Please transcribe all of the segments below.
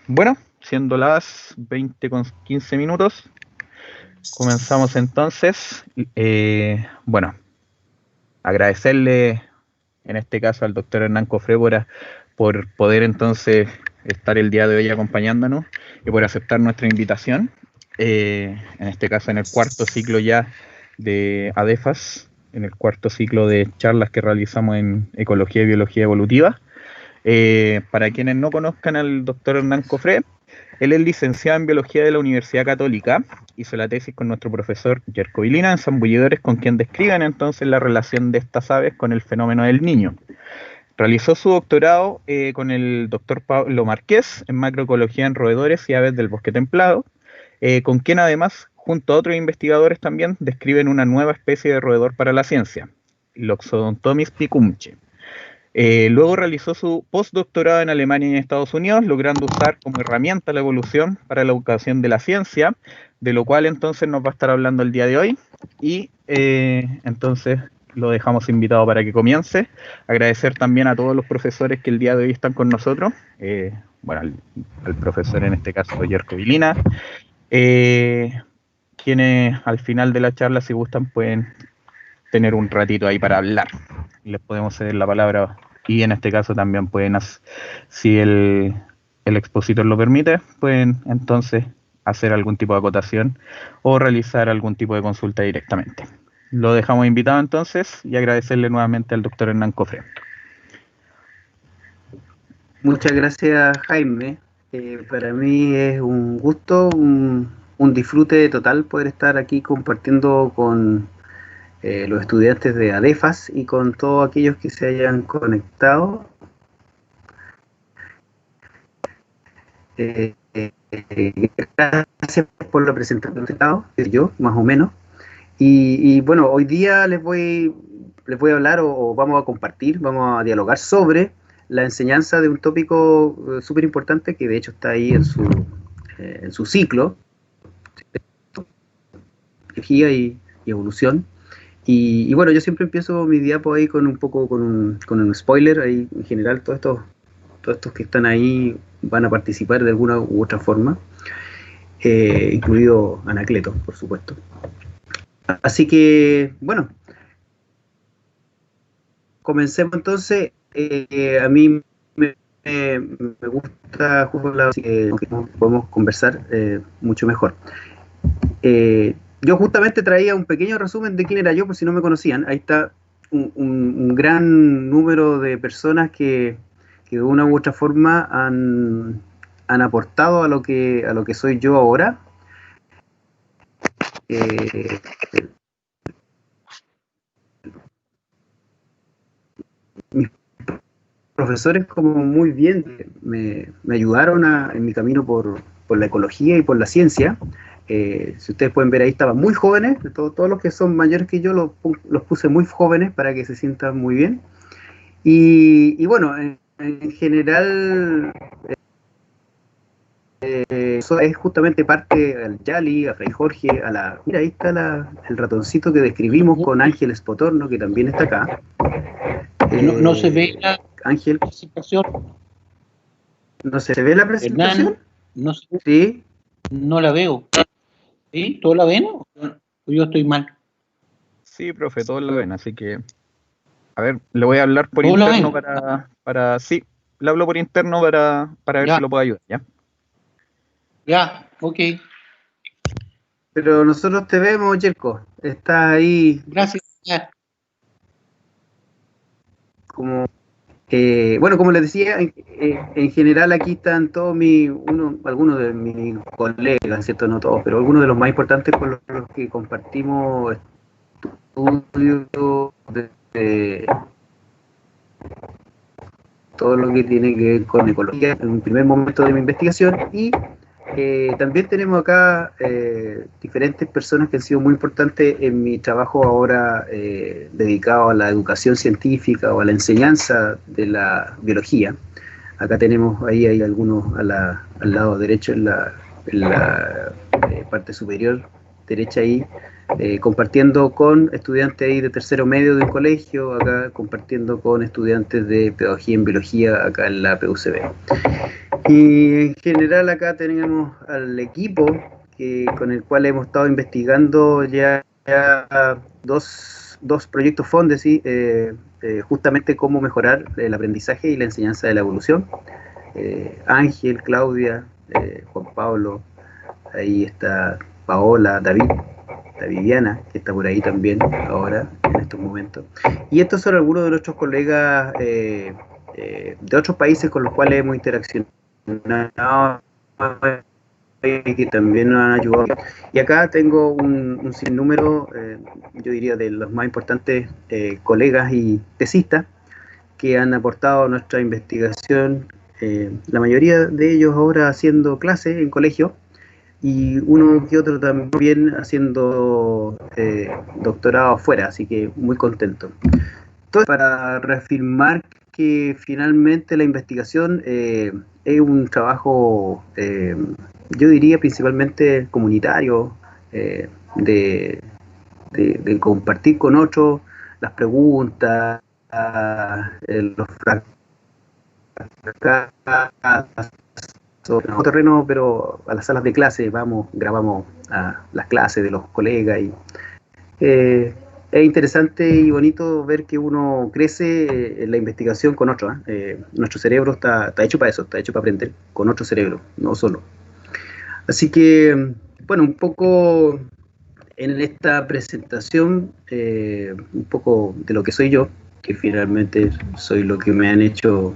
Bueno, siendo las 20 con 15 minutos, comenzamos entonces. Bueno, agradecerle en este caso al doctor Hernán Cofré por poder entonces estar el día de hoy acompañándonos y por aceptar nuestra invitación. En este caso en el cuarto ciclo ya de ADEFAS, en el cuarto ciclo de charlas que realizamos en Ecología y Biología Evolutiva. Para quienes no conozcan al doctor Hernán Cofré, él es licenciado en Biología de la Universidad Católica, hizo la tesis con nuestro profesor Yerko Vilina en Zambullidores, con quien describen entonces la relación de estas aves con el fenómeno del niño. Realizó su doctorado con el doctor Pablo Márquez en macroecología en roedores y aves del bosque templado, con quien además, junto a otros investigadores también, describen una nueva especie de roedor para la ciencia, Loxodontomys picumche. Luego realizó su postdoctorado en Alemania y en Estados Unidos, logrando usar como herramienta la evolución para la educación de la ciencia, de lo cual entonces nos va a estar hablando el día de hoy. Y entonces lo dejamos invitado para que comience. Agradecer también a todos los profesores que el día de hoy están con nosotros. Bueno, al profesor en este caso, Yerko Vilina, quienes al final de la charla, si gustan, pueden tener un ratito ahí para hablar. Les podemos ceder la palabra y en este caso también pueden, si el expositor lo permite, pueden entonces hacer algún tipo de acotación o realizar algún tipo de consulta directamente. Lo dejamos invitado entonces y agradecerle nuevamente al doctor Hernán Cofré. Muchas gracias, Jaime. Para mí es un gusto, un disfrute total poder estar aquí compartiendo con los estudiantes de ADEFAS y con todos aquellos que se hayan conectado. Gracias por la presentación yo, más o menos. Y bueno, hoy día les voy a hablar o vamos a compartir, vamos a dialogar sobre la enseñanza de un tópico súper importante que de hecho está ahí en su ciclo, biología y evolución. Y bueno, yo siempre empiezo mi diapo ahí con un spoiler. Ahí en general todos estos que están ahí van a participar de alguna u otra forma, incluido Anacleto, por supuesto. Así que, bueno, comencemos entonces. A mí me gusta jugar, así que podemos conversar mucho mejor. Yo justamente traía un pequeño resumen de quién era yo, por si no me conocían. Ahí está un gran número de personas que de una u otra forma han aportado a lo que soy yo ahora. Mis profesores, como muy bien me ayudaron en mi camino por la ecología y por la ciencia. Si ustedes pueden ver ahí, estaban muy jóvenes. Todos los que son mayores que yo los puse muy jóvenes para que se sientan muy bien. Y bueno, en general eso es justamente parte al Yali, a Fray Jorge, mira, ahí está el ratoncito que describimos con Ángel Espotorno, que también está acá. No se ve la Ángel, presentación. ¿No se ve la presentación? Hernán, no se ve. Sí. No la veo. ¿Sí? ¿Todos la ven o yo estoy mal? Sí, profe, todos la ven, así que a ver, le voy a hablar por interno para sí, le hablo por interno para ver ya. si lo puedo ayudar, ¿ya? Ya, ok. Pero nosotros te vemos, Yerko. Estás ahí. Gracias. Ya. Como, bueno, como les decía, en general aquí están todos algunos de mis colegas, ¿cierto? No todos, pero algunos de los más importantes con los que compartimos estudios de todo lo que tiene que ver con ecología en un primer momento de mi investigación. Y también tenemos acá diferentes personas que han sido muy importantes en mi trabajo ahora dedicado a la educación científica o a la enseñanza de la biología. Acá tenemos, ahí hay algunos al lado derecho, en la parte superior derecha ahí, compartiendo con estudiantes ahí de tercero medio de un colegio, acá compartiendo con estudiantes de pedagogía en biología acá en la PUCB. Y en general acá tenemos al equipo con el cual hemos estado investigando ya dos proyectos Fondesit, justamente cómo mejorar el aprendizaje y la enseñanza de la evolución. Ángel, Claudia, Juan Pablo, ahí está Paola, Viviana, que está por ahí también ahora, en estos momentos. Y estos son algunos de nuestros colegas de otros países con los cuales hemos interaccionado y que también nos han ayudado. Y acá tengo un sinnúmero, yo diría, de los más importantes colegas y tesistas que han aportado a nuestra investigación, la mayoría de ellos ahora haciendo clases en colegio, y uno que otro también haciendo doctorado afuera, así que muy contento. Entonces, para reafirmar que finalmente la investigación es un trabajo, yo diría principalmente comunitario, de compartir con otros las preguntas, los fracasos, sobre el terreno, pero a las salas de clase grabamos las clases de los colegas y es interesante y bonito ver que uno crece en la investigación con otros. Nuestro cerebro está hecho para eso, está hecho para aprender con otro cerebro, no solo. Así que, bueno, un poco en esta presentación, un poco de lo que soy yo, que finalmente soy lo que me han hecho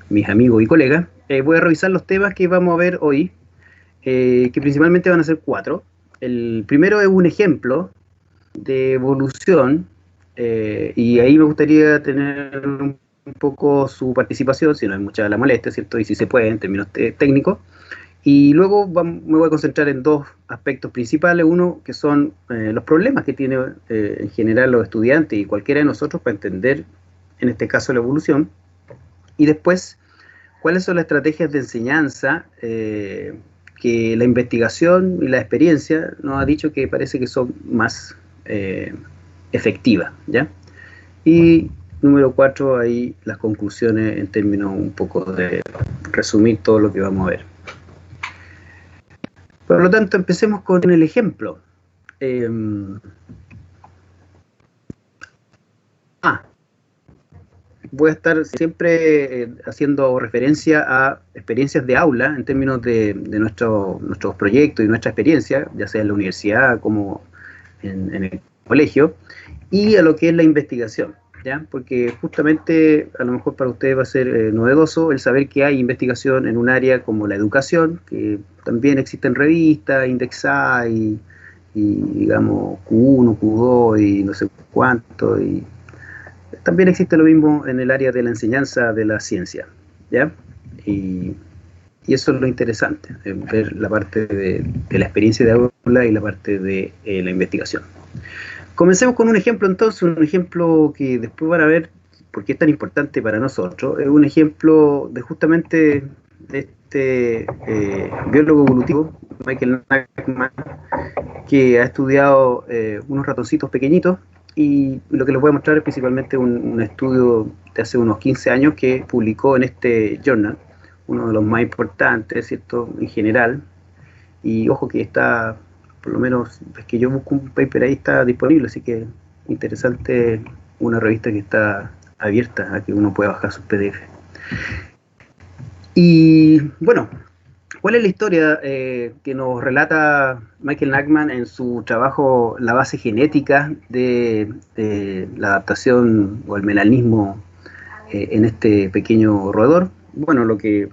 mis amigos y colegas. Voy a revisar los temas que vamos a ver hoy, que principalmente van a ser 4. El primero es un ejemplo de evolución, y ahí me gustaría tener un poco su participación, si no hay mucha la molestia, ¿cierto? Y si se puede, en términos técnicos. Y luego me voy a concentrar en 2 aspectos principales. Uno, que son los problemas que tienen en general los estudiantes y cualquiera de nosotros para entender, en este caso, la evolución. Y después, cuáles son las estrategias de enseñanza que la investigación y la experiencia nos ha dicho que parece que son más efectivas, ¿ya? Y número 4, ahí las conclusiones en términos un poco de resumir todo lo que vamos a ver. Por lo tanto, empecemos con el ejemplo. Voy a estar siempre haciendo referencia a experiencias de aula en términos de nuestros proyectos y nuestra experiencia, ya sea en la universidad como en el colegio, y a lo que es la investigación, ¿ya? Porque justamente a lo mejor para ustedes va a ser novedoso el saber que hay investigación en un área como la educación, que también existen revistas indexadas y digamos Q1, Q2 y no sé cuánto, y también existe lo mismo en el área de la enseñanza de la ciencia, ¿ya? Y eso es lo interesante, ver la parte de la experiencia de aula y la parte de la investigación. Comencemos con un ejemplo entonces, un ejemplo que después van a ver por qué es tan importante para nosotros. Es un ejemplo de justamente de este biólogo evolutivo, Michael Nachman, que ha estudiado unos ratoncitos pequeñitos, y lo que les voy a mostrar es principalmente un estudio de hace unos 15 años que publicó en este journal, uno de los más importantes, ¿cierto?, en general. Y ojo que está, por lo menos, es que yo busco un paper ahí, está disponible, así que interesante, una revista que está abierta a que uno pueda bajar sus PDF. Y bueno, ¿cuál es la historia que nos relata Michael Nachman en su trabajo La base genética de la adaptación o el melanismo en este pequeño roedor? Bueno, lo que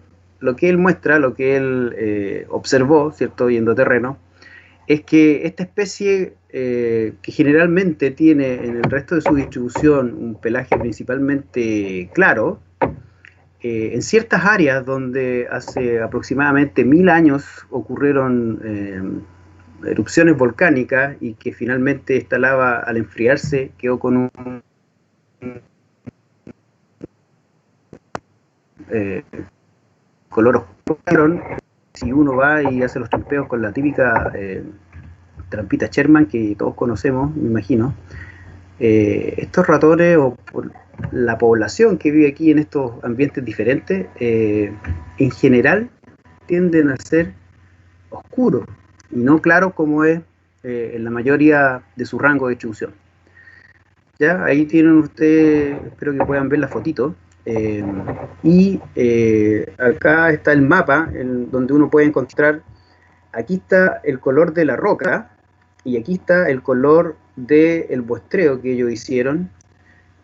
él muestra, lo que él observó, ¿cierto?, viendo terreno, es que esta especie, que generalmente tiene en el resto de su distribución un pelaje principalmente claro, en ciertas áreas donde hace aproximadamente 1000 años ocurrieron erupciones volcánicas y que finalmente esta lava, al enfriarse, quedó con un color oscuro. Si uno va y hace los trampeos con la típica trampita Sherman que todos conocemos, me imagino, estos ratones, o la población que vive aquí en estos ambientes diferentes, en general, tienden a ser oscuros y no claros como es en la mayoría de su rango de distribución. Ya, ahí tienen ustedes, espero que puedan ver la fotito. Acá está el mapa donde uno puede encontrar, aquí está el color de la roca y aquí está el color del muestreo que ellos hicieron.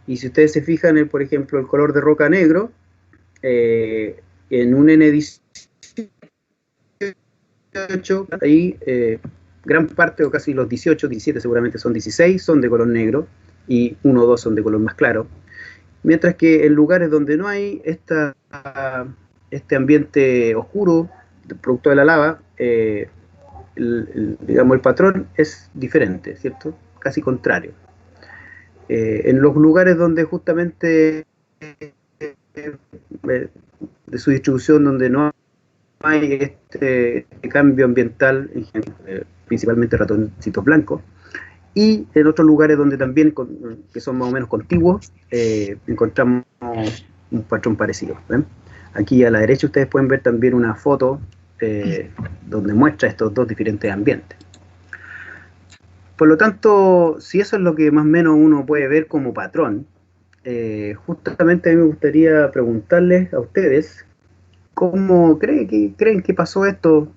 Y si ustedes se fijan, por ejemplo, el color de roca negro, en un N18, ahí gran parte, o casi los 18, 17 seguramente son 16, son de color negro, y 1 o 2 son de color más claro. Mientras que en lugares donde no hay este ambiente oscuro, producto de la lava, digamos, el patrón es diferente, ¿cierto? Casi contrario. En los lugares donde justamente de su distribución donde no hay este cambio ambiental, principalmente ratoncitos blancos, y en otros lugares donde también, que son más o menos contiguos, encontramos un patrón parecido. ¿Ven? Aquí a la derecha ustedes pueden ver también una foto donde muestra estos dos diferentes ambientes. Por lo tanto, si eso es lo que más o menos uno puede ver como patrón, justamente a mí me gustaría preguntarles a ustedes cómo creen que pasó esto,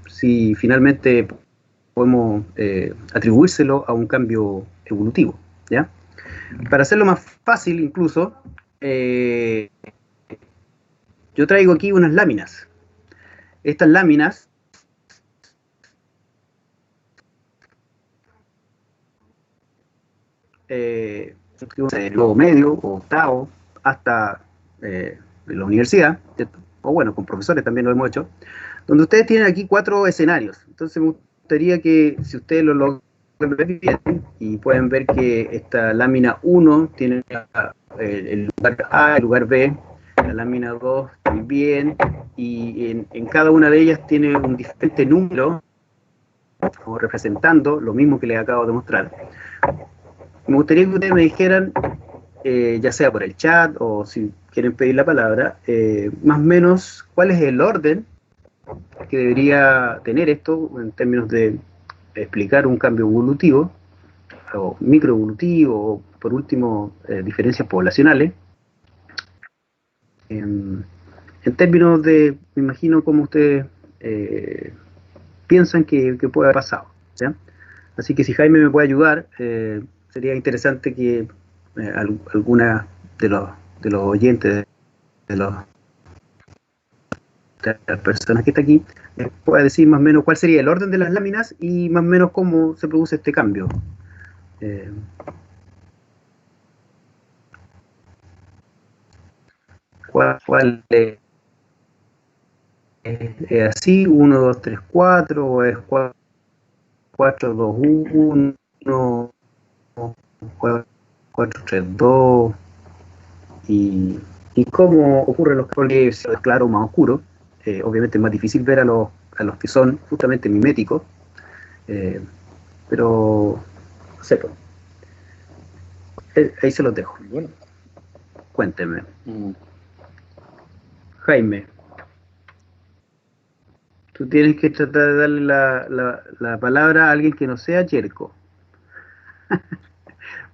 si finalmente podemos atribuírselo a un cambio evolutivo, ¿ya? Para hacerlo más fácil incluso, yo traigo aquí unas láminas. Estas láminas de luego medio o octavo hasta la universidad, ¿cierto? O bueno, con profesores también lo hemos hecho, donde ustedes tienen aquí 4 escenarios. Entonces me gustaría que, si ustedes lo logran ver bien, y pueden ver que esta lámina 1 tiene el lugar A, el lugar B, la lámina 2 también, y en cada una de ellas tiene un diferente número, o representando lo mismo que les acabo de mostrar. Me gustaría que ustedes me dijeran, ya sea por el chat o si quieren pedir la palabra, más o menos cuál es el orden que debería tener esto en términos de explicar un cambio evolutivo o microevolutivo, o por último diferencias poblacionales, en términos de, me imagino, cómo ustedes piensan que puede haber pasado, ¿ya? Así que si Jaime me puede ayudar, sería interesante que alguna de los oyentes, de las personas que está aquí, pueda decir más o menos cuál sería el orden de las láminas y más o menos cómo se produce este cambio. ¿Cuál es así? 1, 2, 3, 4, o es 4, 2, 1, 4, 3, 2, y cómo ocurren los cambios de claro más oscuro. Obviamente es más difícil ver a los que son justamente miméticos, pero no sé, ahí se los dejo. Bueno. Cuéntenme. Jaime, tú tienes que tratar de darle la palabra a alguien que no sea Yerko,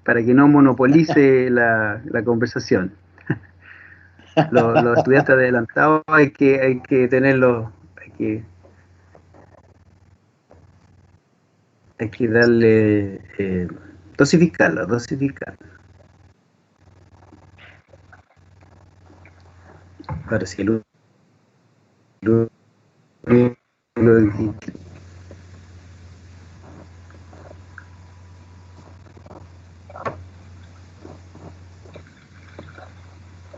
para que no monopolice la conversación. Los estudiantes adelantados hay que tenerlos, hay que darle, dosificarlo. Ahora sí,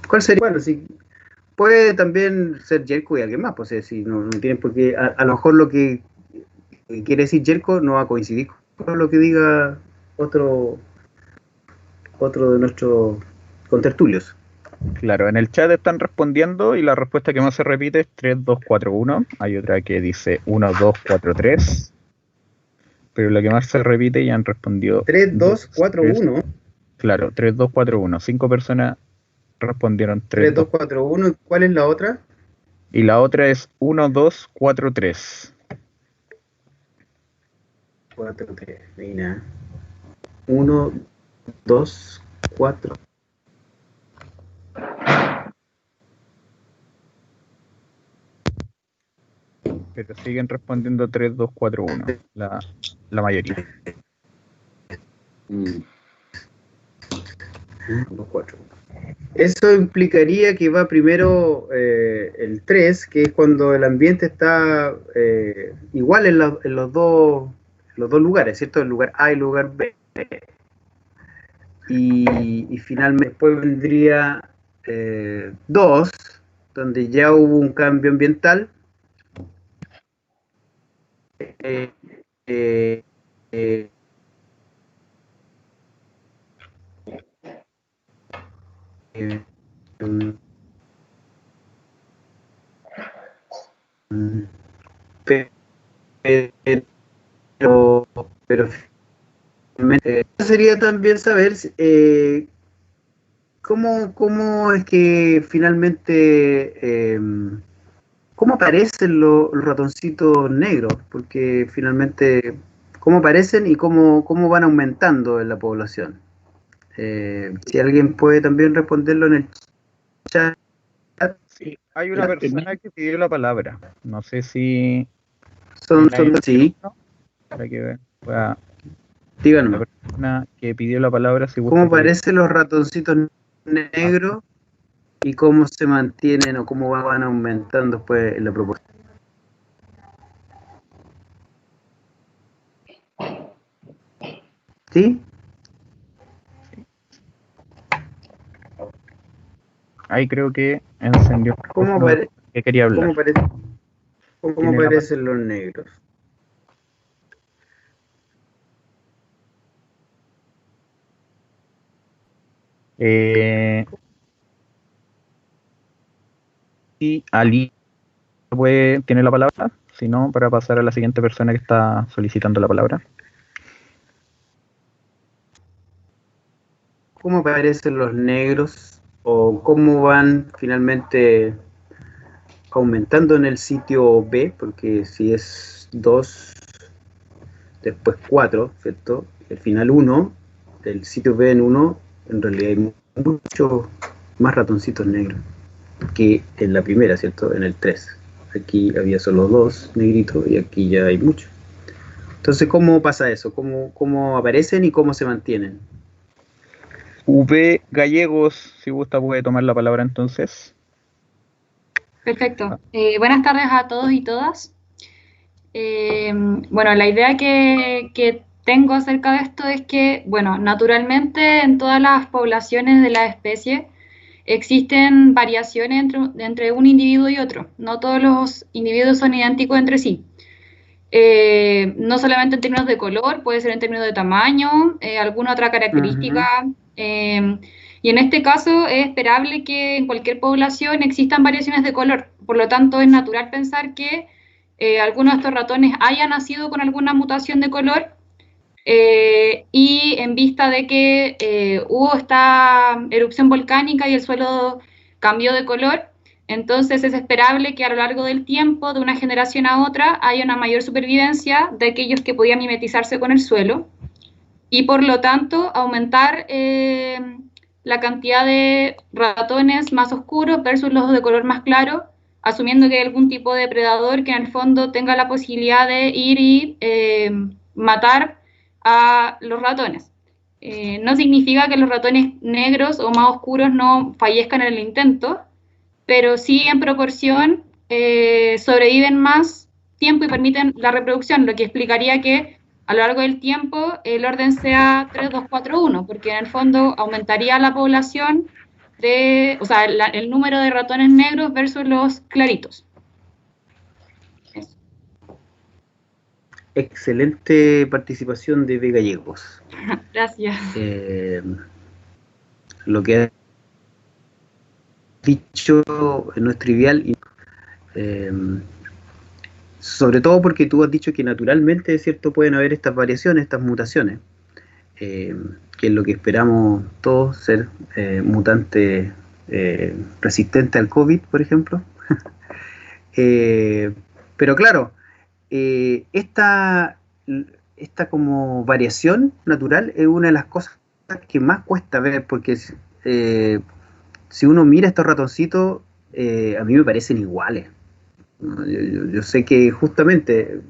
¿cuál sería? Bueno, si puede también ser Jerko y alguien más, pues si no tienen por qué, a lo mejor lo que quiere decir Jerko no va a coincidir con lo que diga otro de nuestros contertulios. Claro, en el chat están respondiendo y la respuesta que más se repite es 3, 2, 4, 1. Hay otra que dice 1, 2, 4, 3. pero la que más se repite ya han respondido 3, 2, 4, 3, 1. claro, 3, 2, 4, 1. 5 personas respondieron 3, 3, 2, 2. 4, 1. ¿Y cuál es la otra? Y la otra es 1, 2, 4, 3. 4, 3. Mira. 1, 2, 4. Pero siguen respondiendo 3, 2, 4, 1. La mayoría. 2, 4. Eso implicaría que va primero el 3, que es cuando el ambiente está igual en los dos lugares, ¿cierto? El lugar A y el lugar B. Y finalmente después vendría 2, donde ya hubo un cambio ambiental. Eh, eh, eh, eh, pero finalmente sería también saber cómo es que finalmente cómo aparecen los ratoncitos negros, porque finalmente cómo aparecen y cómo van aumentando en la población. Si alguien puede también responderlo en el chat. Sí, hay una persona que pidió la palabra. No sé si Son sí. Para que pueda. La Díganme, persona que pidió la palabra, si gusta, ¿cómo puede. aparecen los ratoncitos negros y cómo se mantienen o cómo van aumentando después en la proporción? ¿Sí? Ahí creo que encendió el ¿Cómo, micrófono que quería hablar. cómo Tiene la aparecen los negros? Y Ali tiene la palabra, si no, para pasar a la siguiente persona que está solicitando la palabra. ¿Cómo aparecen los negros o cómo van finalmente aumentando en el sitio B? Porque si es 2, después 4, ¿cierto? El final 1, el sitio B en 1, en realidad hay muchos más ratoncitos negros que en la primera, ¿cierto? En el 3. Aquí había solo 2 negritos y aquí ya hay muchos. Entonces, ¿cómo pasa eso? ¿Cómo aparecen y cómo se mantienen? V Gallegos, si gusta, puede tomar la palabra entonces. Perfecto. Buenas tardes a todos y todas. Bueno, la idea que tengo acerca de esto es que, bueno, naturalmente en todas las poblaciones de la especie existen variaciones entre un individuo y otro. No todos los individuos son idénticos entre sí. No solamente en términos de color, puede ser en términos de tamaño, alguna otra característica. Y en este caso es esperable que en cualquier población existan variaciones de color. Por lo tanto, es natural pensar que algunos de estos ratones hayan nacido con alguna mutación de color y en vista de que hubo esta erupción volcánica y el suelo cambió de color, entonces es esperable que a lo largo del tiempo, de una generación a otra, haya una mayor supervivencia de aquellos que podían mimetizarse con el suelo y por lo tanto aumentar la cantidad de ratones más oscuros versus los de color más claro, asumiendo que hay algún tipo de depredador que en el fondo tenga la posibilidad de ir y matar a los ratones. No significa que los ratones negros o más oscuros no fallezcan en el intento, pero sí en proporción sobreviven más tiempo y permiten la reproducción, lo que explicaría que a lo largo del tiempo el orden sea 3, 2, 4, 1, porque en el fondo aumentaría la población o sea, el número de ratones negros versus los claritos. Eso. Excelente participación de V Gallegos. Gracias. Lo que ha dicho no es trivial. sobre todo porque tú has dicho que naturalmente, ¿cierto?, pueden haber estas variaciones, estas mutaciones, que es lo que esperamos todos, ser mutantes resistentes al COVID, por ejemplo. Pero claro, esta como variación natural es una de las cosas que más cuesta ver, porque si uno mira estos ratoncitos, a mí me parecen iguales. Yo sé que justamente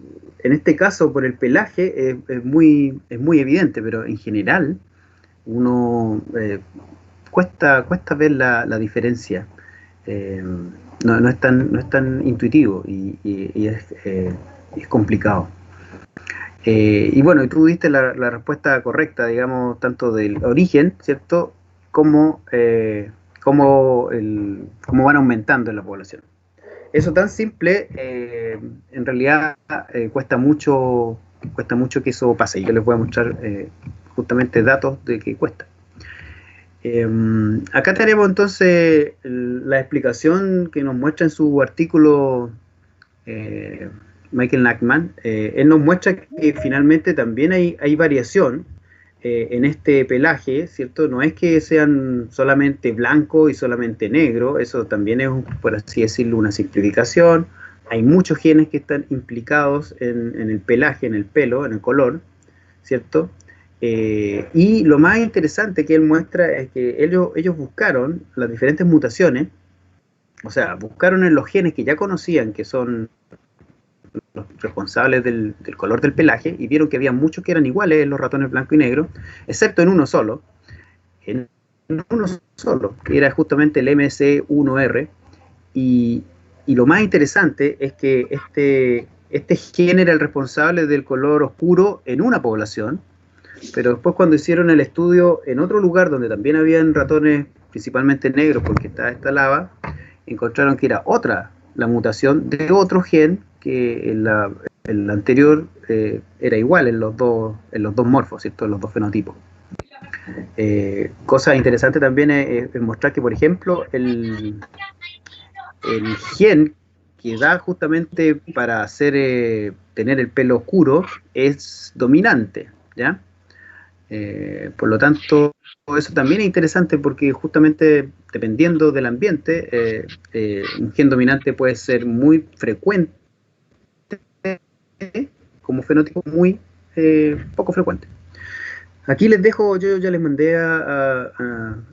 en este caso por el pelaje es muy evidente, pero en general uno cuesta ver la diferencia. No es tan intuitivo y es complicado. Y bueno, tú diste la respuesta correcta, digamos, tanto del origen, ¿cierto?, como cómo van aumentando en la población. Eso tan simple, en realidad cuesta mucho que eso pase. Y yo les voy a mostrar justamente datos de que cuesta. Acá tenemos entonces la explicación que nos muestra en su artículo Michael Nachman. Él nos muestra que finalmente también hay variación en este pelaje, ¿cierto? No es que sean solamente blanco y solamente negro, eso también es, por así decirlo, una simplificación. Hay muchos genes que están implicados en el pelaje, en el pelo, en el color, ¿cierto? Y lo más interesante que él muestra es que ellos buscaron las diferentes mutaciones, o sea, buscaron en los genes que ya conocían que son los responsables del color del pelaje, y vieron que había muchos que eran iguales en los ratones blanco y negro, excepto en uno solo, que era justamente el MC1R, y lo más interesante es que este gen era el responsable del color oscuro en una población, pero después cuando hicieron el estudio en otro lugar donde también habían ratones principalmente negros, porque estaba esta lava, encontraron que era otra la mutación de otro gen que el anterior era igual en los dos morfos, ¿cierto?, en los dos fenotipos. Cosa interesante también es mostrar que, por ejemplo, el gen que da justamente para tener el pelo oscuro es dominante, ¿ya? Por lo tanto, eso también es interesante porque justamente dependiendo del ambiente, un gen dominante puede ser muy frecuente como fenotipo, muy poco frecuente. Aquí les dejo, yo ya les mandé a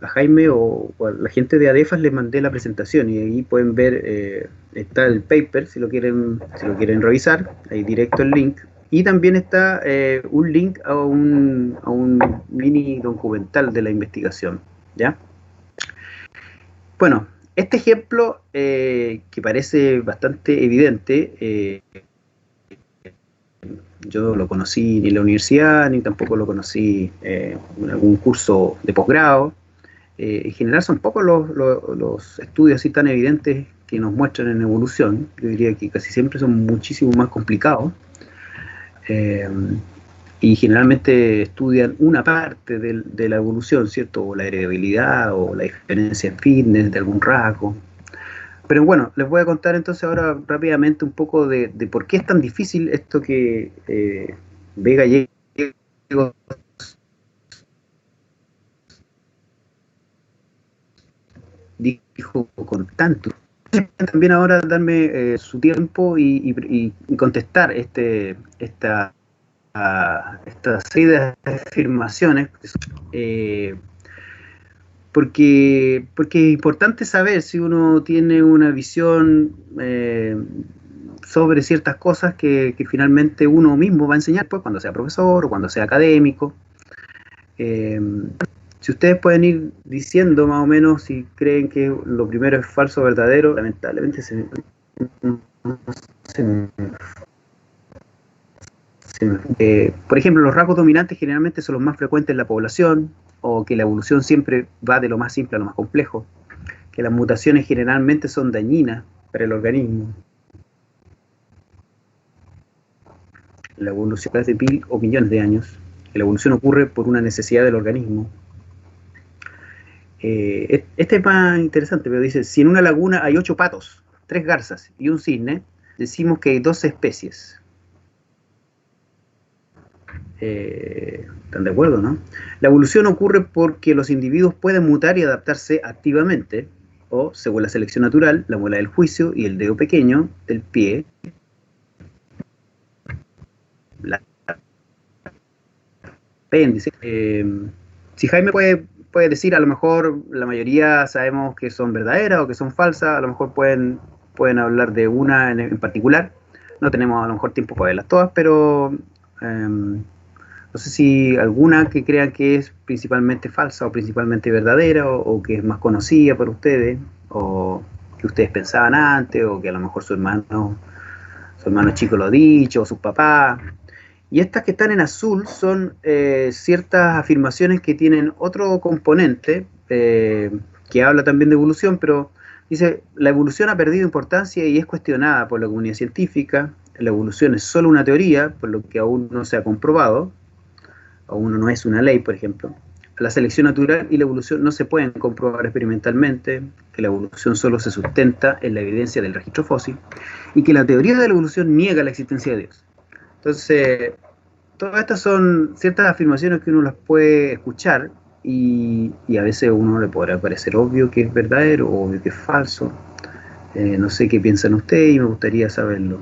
Jaime o a la gente de ADEFAS, les mandé la presentación y ahí pueden ver, está el paper si lo quieren revisar, ahí directo el link. Y también está un link a un mini documental de la investigación, ¿ya? Bueno, este ejemplo que parece bastante evidente, yo lo conocí ni en la universidad, ni tampoco lo conocí en algún curso de posgrado. En general son pocos los estudios así tan evidentes que nos muestran en evolución. Yo diría que casi siempre son muchísimo más complicados. Y generalmente estudian una parte de la evolución, ¿cierto? O la heredabilidad o la diferencia en fitness de algún rasgo. Pero bueno, les voy a contar entonces ahora rápidamente un poco de por qué es tan difícil esto que B. Gallegos dijo con tanto. También ahora darme su tiempo y contestar esta serie de afirmaciones, porque es importante saber si uno tiene una visión sobre ciertas cosas que finalmente uno mismo va a enseñar, pues, cuando sea profesor o cuando sea académico. Si ustedes pueden ir diciendo más o menos si creen que lo primero es falso o verdadero, lamentablemente por ejemplo, los rasgos dominantes generalmente son los más frecuentes en la población, o que la evolución siempre va de lo más simple a lo más complejo, que las mutaciones generalmente son dañinas para el organismo. La evolución es de 1000 o millones de años, que la evolución ocurre por una necesidad del organismo. Este es más interesante, pero dice, si en una laguna hay 8 patos, 3 garzas y un cisne, decimos que hay dos especies. ¿Están de acuerdo, no? La evolución ocurre porque los individuos pueden mutar y adaptarse activamente, o, según la selección natural, la muela del juicio y el dedo pequeño del pie, la apéndice. Si Jaime puede decir, a lo mejor la mayoría sabemos que son verdaderas o que son falsas, a lo mejor pueden hablar de una en particular. No tenemos a lo mejor tiempo para verlas todas, pero no sé si alguna que crean que es principalmente falsa o principalmente verdadera, o que es más conocida por ustedes, o que ustedes pensaban antes, o que a lo mejor su hermano chico lo ha dicho, o sus papás. Y estas que están en azul son ciertas afirmaciones que tienen otro componente que habla también de evolución, pero dice: la evolución ha perdido importancia y es cuestionada por la comunidad científica. La evolución es solo una teoría, por lo que aún no se ha comprobado. Aún no es una ley, por ejemplo. La selección natural y la evolución no se pueden comprobar experimentalmente, que la evolución solo se sustenta en la evidencia del registro fósil, y que la teoría de la evolución niega la existencia de Dios. Entonces, todas estas son ciertas afirmaciones que uno las puede escuchar, y a veces a uno le podrá parecer obvio que es verdadero o obvio que es falso. No sé qué piensan ustedes y me gustaría saberlo.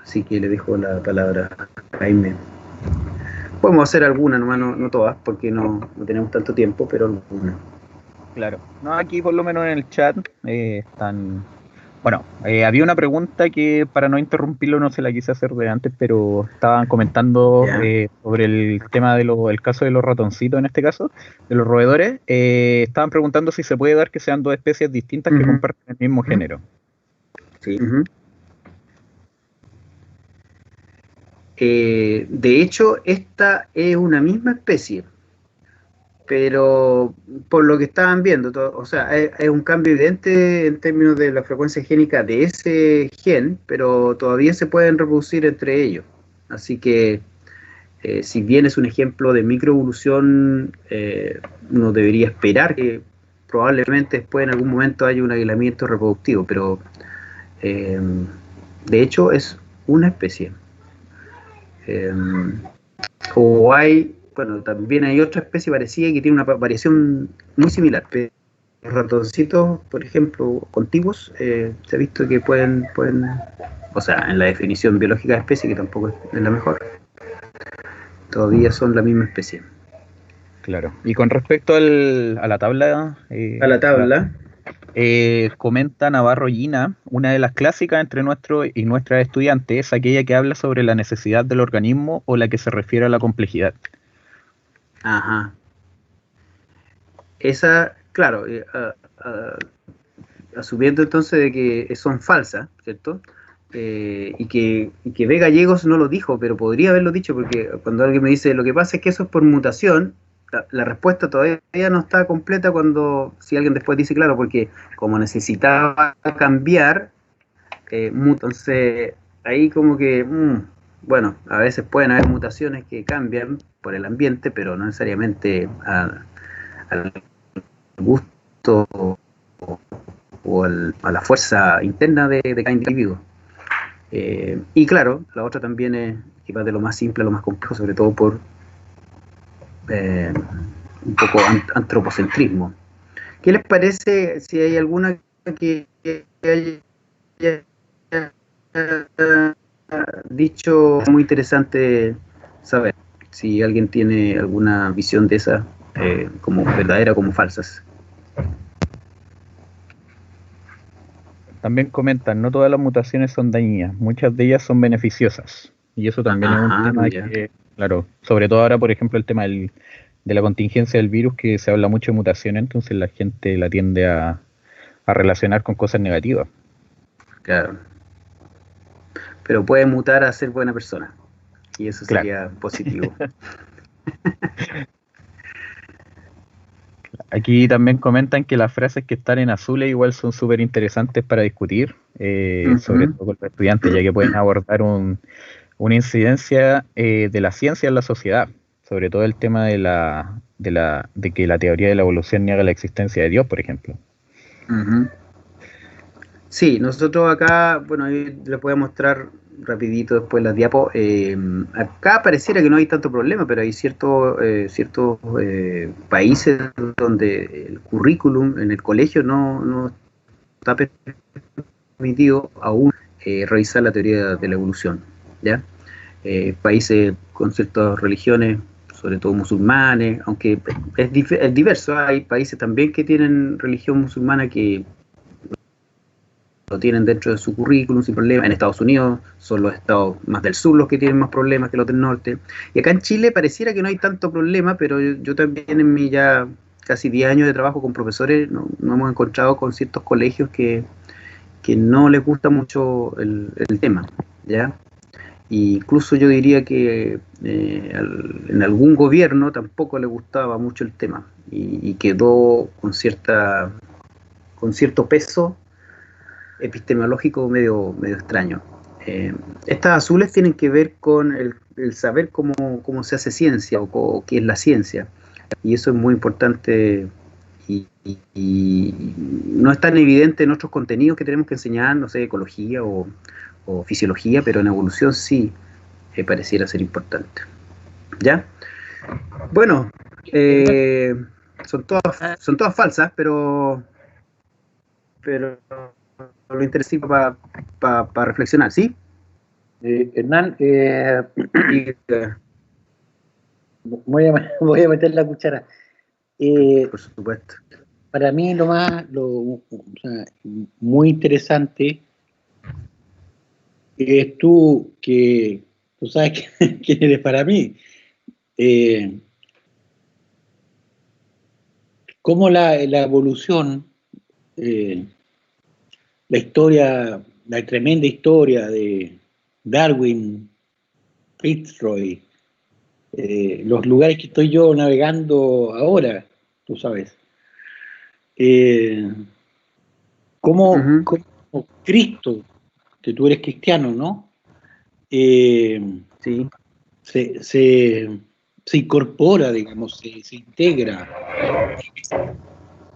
Así que le dejo la palabra a Jaime. Podemos hacer algunas, nomás no todas, porque no tenemos tanto tiempo, pero algunas. Claro. No, aquí por lo menos en el chat están... Bueno, había una pregunta que para no interrumpirlo no se la quise hacer de antes, pero estaban comentando sobre el tema del caso de los ratoncitos, en este caso, de los roedores. Estaban preguntando si se puede dar que sean dos especies distintas que comparten el mismo género. Sí. De hecho, esta es una misma especie, pero por lo que estaban viendo, o sea, es un cambio evidente en términos de la frecuencia génica de ese gen, pero todavía se pueden reproducir entre ellos. Así que, si bien es un ejemplo de microevolución, uno debería esperar que probablemente después en algún momento haya un aislamiento reproductivo, pero de hecho es una especie. O bueno, también hay otra especie parecida que tiene una variación muy similar. Los ratoncitos, por ejemplo, contiguos, se ha visto que pueden, o sea, en la definición biológica de especie, que tampoco es la mejor, todavía son la misma especie. Claro. Y con respecto a la tabla... comenta Navarro Gina, una de las clásicas entre nuestros y nuestras estudiantes es aquella que habla sobre la necesidad del organismo o la que se refiere a la complejidad. Ajá. Esa, claro, asumiendo entonces de que son falsas, ¿cierto? Y que B. Gallegos no lo dijo, pero podría haberlo dicho, porque cuando alguien me dice lo que pasa es que eso es por mutación, la respuesta todavía no está completa si alguien después dice, claro, porque como necesitaba cambiar, entonces ahí como que, bueno, a veces pueden haber mutaciones que cambian por el ambiente, pero no necesariamente al gusto o a la fuerza interna de cada individuo. Y claro, la otra también es que va de lo más simple a lo más complejo, sobre todo por un poco antropocentrismo. ¿Qué les parece si hay alguna que haya dicho? Muy interesante saber si alguien tiene alguna visión de esa, como verdadera o como falsas. También comentan, no todas las mutaciones son dañinas, muchas de ellas son beneficiosas. Y eso también es un tema que, claro, sobre todo ahora, por ejemplo, el tema de la contingencia del virus, que se habla mucho de mutaciones, entonces la gente la tiende a relacionar con cosas negativas. Claro. Pero puede mutar a ser buena persona, y eso sería positivo. Aquí también comentan que las frases que están en azules igual son súper interesantes para discutir, sobre todo con los estudiantes, ya que pueden abordar una incidencia de la ciencia en la sociedad, sobre todo el tema de que la teoría de la evolución niega la existencia de Dios, por ejemplo. Sí, nosotros acá, bueno, ahí les voy a mostrar rapidito después las diapos. Acá pareciera que no hay tanto problema, pero hay ciertos países donde el currículum en el colegio no está permitido aún revisar la teoría de la evolución, ¿ya? Países con ciertas religiones, sobre todo musulmanes, aunque es diverso, hay países también que tienen religión musulmana que lo tienen dentro de su currículum sin problema. En Estados Unidos son los estados más del sur los que tienen más problemas que los del norte. Y acá en Chile pareciera que no hay tanto problema, pero yo también en mi ya casi 10 años de trabajo con profesores no hemos encontrado con ciertos colegios que no les gusta mucho el tema, ¿ya? Y incluso yo diría que en algún gobierno tampoco le gustaba mucho el tema y quedó con cierto peso epistemológico medio extraño. Estas azules tienen que ver con el saber cómo se hace ciencia o qué es la ciencia. Y eso es muy importante y no es tan evidente en otros contenidos que tenemos que enseñar, no sé, ecología o fisiología, pero en evolución sí pareciera ser importante. ¿Ya? Bueno, son todas falsas, pero lo interesante para reflexionar, ¿sí? Hernán, voy a meter la cuchara. Por supuesto. Para mí o sea, muy interesante es tú sabes quién eres para mí. Cómo la evolución, la historia, la tremenda historia de Darwin, Fitzroy, los lugares que estoy yo navegando ahora, tú sabes. Como Cristo, que tú eres cristiano, ¿no? Sí. Se incorpora, digamos, se integra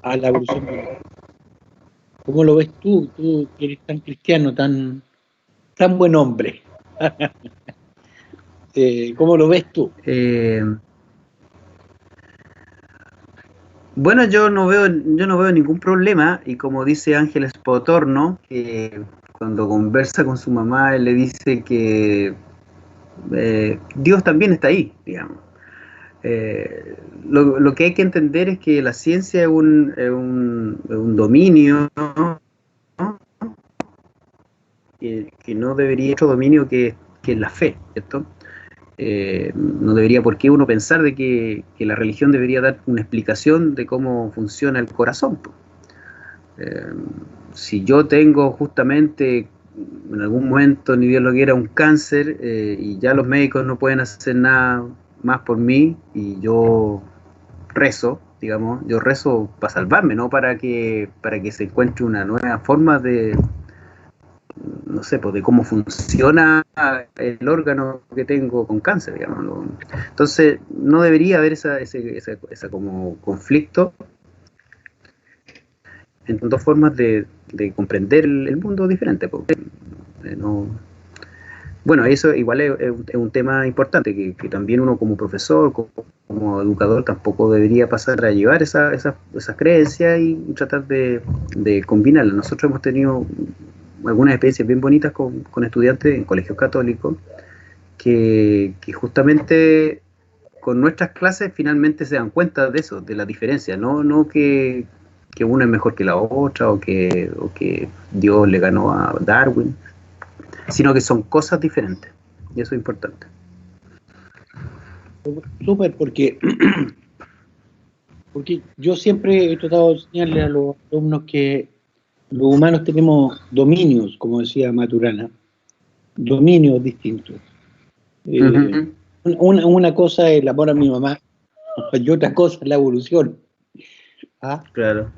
a la evolución. ¿Cómo lo ves tú? Tú que eres tan cristiano, tan buen hombre. ¿Cómo lo ves tú? Bueno, yo no veo ningún problema, y como dice Ángeles Potorno, que cuando conversa con su mamá, él le dice que Dios también está ahí, digamos. Lo que hay que entender es que la ciencia es un dominio, ¿no? que no debería otro dominio que es la fe, ¿cierto? No debería por qué uno pensar de que la religión debería dar una explicación de cómo funciona el corazón. Si yo tengo justamente en algún momento, ni Dios lo quiera, un cáncer y ya los médicos no pueden hacer nada más por mí y yo rezo, digamos, yo rezo para salvarme, no para que se encuentre una nueva forma de, no sé, pues de cómo funciona el órgano que tengo con cáncer, digamos. Entonces, no debería haber esa como conflicto en dos formas de comprender el mundo diferente. Porque, bueno, eso igual es un tema importante, que también uno como profesor, como educador, tampoco debería pasar a llevar esas creencias y tratar de combinarlas. Nosotros hemos tenido algunas experiencias bien bonitas con estudiantes en colegios católicos que justamente con nuestras clases finalmente se dan cuenta de eso, de la diferencia, no que una es mejor que la otra o que Dios le ganó a Darwin, sino que son cosas diferentes, y eso es importante. Súper, porque yo siempre he tratado de enseñarle a los alumnos que los humanos tenemos dominios, como decía Maturana, dominios distintos. Una cosa es el amor a mi mamá y otra cosa es la evolución. Claro.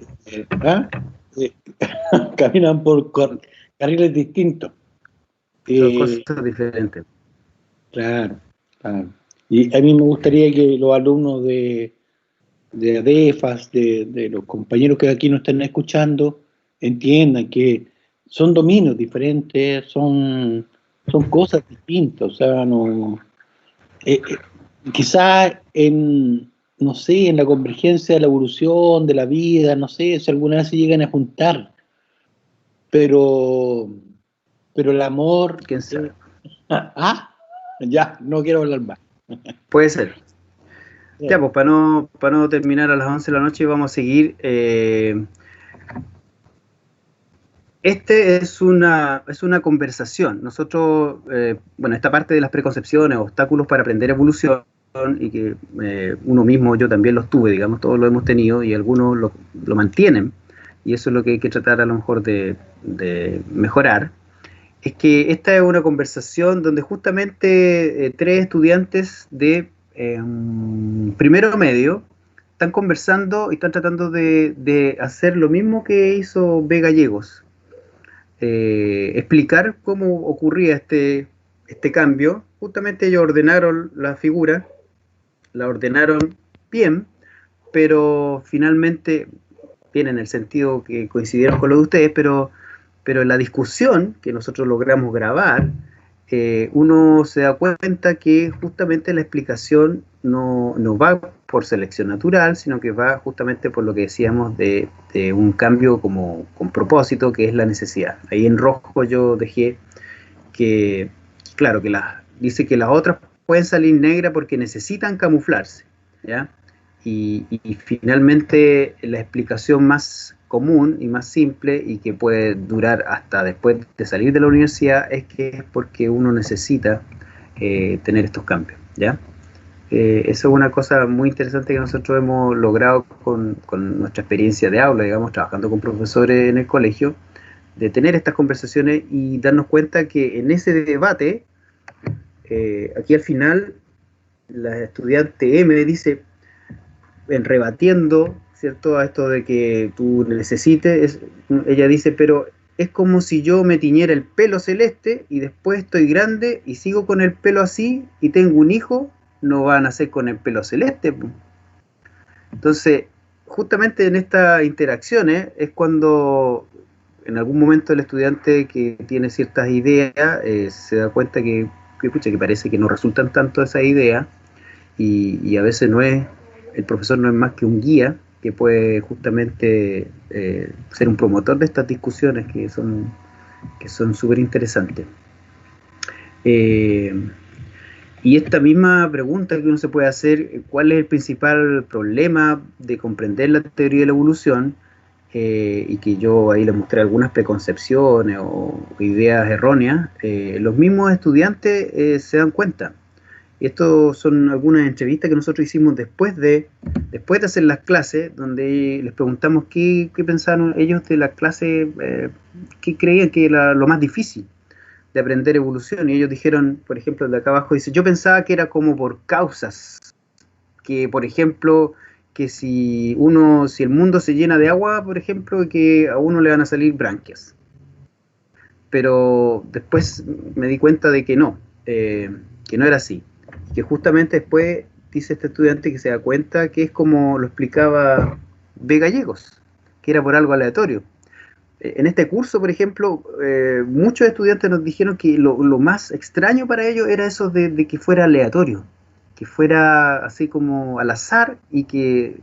Caminan por carriles distintos. Son cosas diferentes. Claro. Y a mí me gustaría que los alumnos de ADEFAS, de los compañeros que aquí nos están escuchando, entiendan que son dominios diferentes, son cosas distintas, o sea, no, quizás no sé, en la convergencia de la evolución, de la vida, no sé, si alguna vez se llegan a juntar, pero el amor... ¿Quién sabe? Ya, no quiero hablar más. Puede ser. Ya, pues para no terminar a las 11 de la noche vamos a seguir. Este es una conversación. Nosotros, bueno, esta parte de las preconcepciones, obstáculos para aprender evolución, y que uno mismo, yo también los tuve, digamos, todos lo hemos tenido y algunos lo mantienen, y eso es lo que hay que tratar a lo mejor de mejorar. Es que esta es una conversación donde justamente tres estudiantes de primero medio están conversando y están tratando de hacer lo mismo que hizo B. Gallegos. Explicar cómo ocurría este cambio. Justamente ellos ordenaron la figura, la ordenaron bien, pero finalmente, bien en el sentido que coincidieron con lo de ustedes, pero en la discusión que nosotros logramos grabar, uno se da cuenta que justamente la explicación no va por selección natural, sino que va justamente por lo que decíamos de un cambio como con propósito, que es la necesidad. Ahí en rojo yo dejé que, claro, que dice que las otras pueden salir negras porque necesitan camuflarse, ¿ya? Y finalmente la explicación más común y más simple y que puede durar hasta después de salir de la universidad es que es porque uno necesita tener estos cambios, ¿ya? Eso es una cosa muy interesante que nosotros hemos logrado con nuestra experiencia de aula, digamos, trabajando con profesores en el colegio, de tener estas conversaciones y darnos cuenta que en ese debate, aquí al final, la estudiante M dice, rebatiendo, ¿cierto?, a esto de que tú necesites, ella dice, pero es como si yo me tiñera el pelo celeste y después estoy grande y sigo con el pelo así y tengo un hijo, no va a nacer con el pelo celeste. Entonces, justamente en estas interacciones es cuando en algún momento el estudiante que tiene ciertas ideas se da cuenta que parece que no resultan tanto esas ideas y a veces el profesor no es más que un guía que puede justamente ser un promotor de estas discusiones que son súper interesantes. Y esta misma pregunta que uno se puede hacer, ¿cuál es el principal problema de comprender la teoría de la evolución? Y que yo ahí les mostré algunas preconcepciones o ideas erróneas, los mismos estudiantes se dan cuenta. Y esto son algunas entrevistas que nosotros hicimos después de hacer las clases, donde les preguntamos qué pensaron ellos de las clases, qué creían que era lo más difícil de aprender evolución. Y ellos dijeron, por ejemplo, de acá abajo, dice, yo pensaba que era como por causas, que por ejemplo, que si el mundo se llena de agua, por ejemplo, que a uno le van a salir branquias. Pero después me di cuenta de que no era así. Que justamente después dice este estudiante que se da cuenta que es como lo explicaba B. Gallegos, que era por algo aleatorio. En este curso, por ejemplo, muchos estudiantes nos dijeron que lo más extraño para ellos era eso de que fuera aleatorio, que fuera así como al azar y que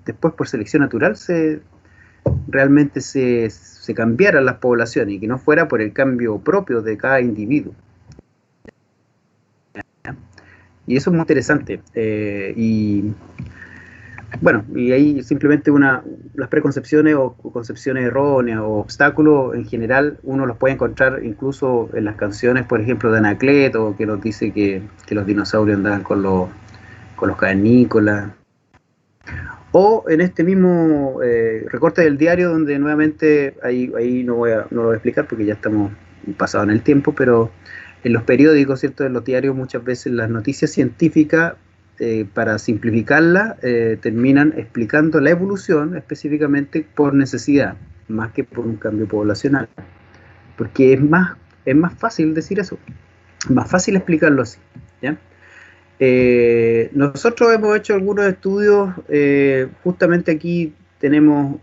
después por selección natural realmente se cambiaran las poblaciones y que no fuera por el cambio propio de cada individuo. Y eso es muy interesante. Y bueno, y ahí simplemente las preconcepciones o concepciones erróneas o obstáculos en general uno los puede encontrar incluso en las canciones, por ejemplo, de Anacleto, que nos dice que los dinosaurios andaban con los cavernícolas. O en este mismo recorte del diario, donde nuevamente, ahí no lo voy a explicar porque ya estamos pasados en el tiempo, pero en los periódicos, ¿cierto?, en los diarios muchas veces las noticias científicas, para simplificarla, terminan explicando la evolución específicamente por necesidad, más que por un cambio poblacional. Porque es más fácil decir eso, es más fácil explicarlo así, ¿ya? Nosotros hemos hecho algunos estudios, justamente aquí tenemos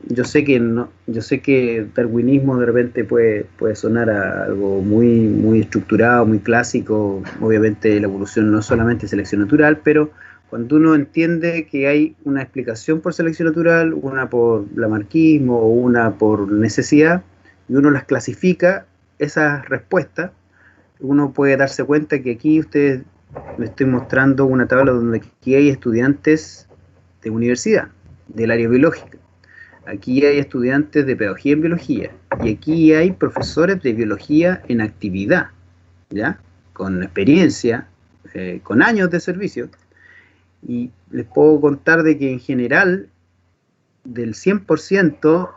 yo sé que darwinismo de repente puede sonar a algo muy estructurado, muy clásico. Obviamente la evolución no es solamente selección natural, pero cuando uno entiende que hay una explicación por selección natural, una por lamarquismo o una por necesidad, y uno las clasifica, esas respuestas, uno puede darse cuenta que aquí ustedes me estoy mostrando una tabla donde aquí hay estudiantes de universidad, del área biológica. Aquí hay estudiantes de pedagogía en biología y aquí hay profesores de biología en actividad, ¿ya? Con experiencia, con años de servicio. Y les puedo contar de que en general del 100%